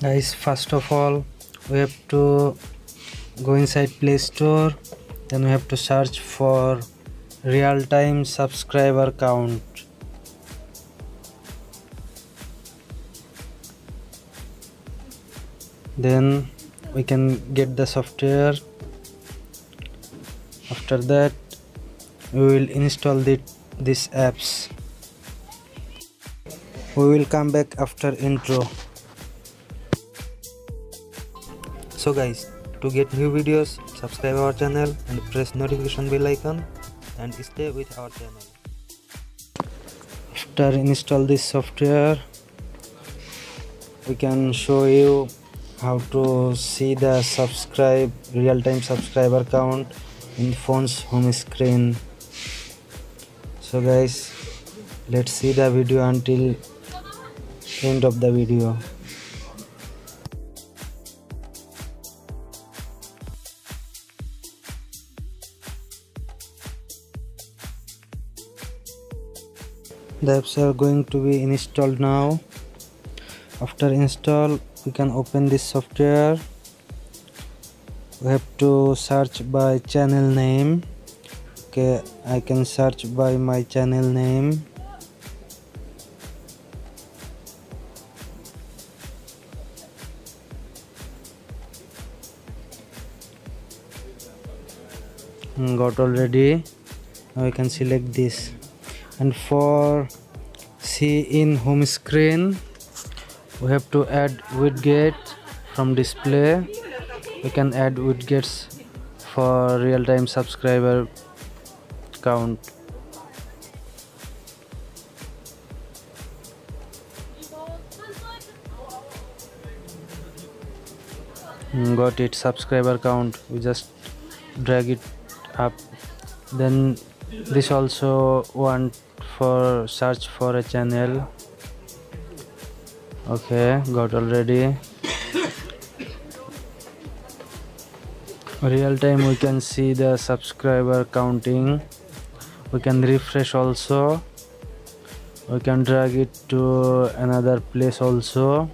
Guys, first of all we have to go inside Play Store, then we have to search for real-time subscriber count. Then we can get the software. After that we will install these apps. We will come back after intro. So guys, to get new videos, subscribe our channel and press notification bell icon and stay with our channel. After install this software, we can show you how to see the real-time subscriber count in phone's home screen. So guys, let's see the video until end of the video. The apps are going to be installed now. After install, we can open this software. We have to search by channel name. Okay, I can search by my channel name. Got already. Now we can select this, and for see in home screen we have to add widget from display. We can add widgets for real-time subscriber count. Got it, subscriber count. We just drag it up. Then this also want for search for a channel. Okay, got already. Real time we can see the subscriber counting. We can refresh also. We can drag it to another place also.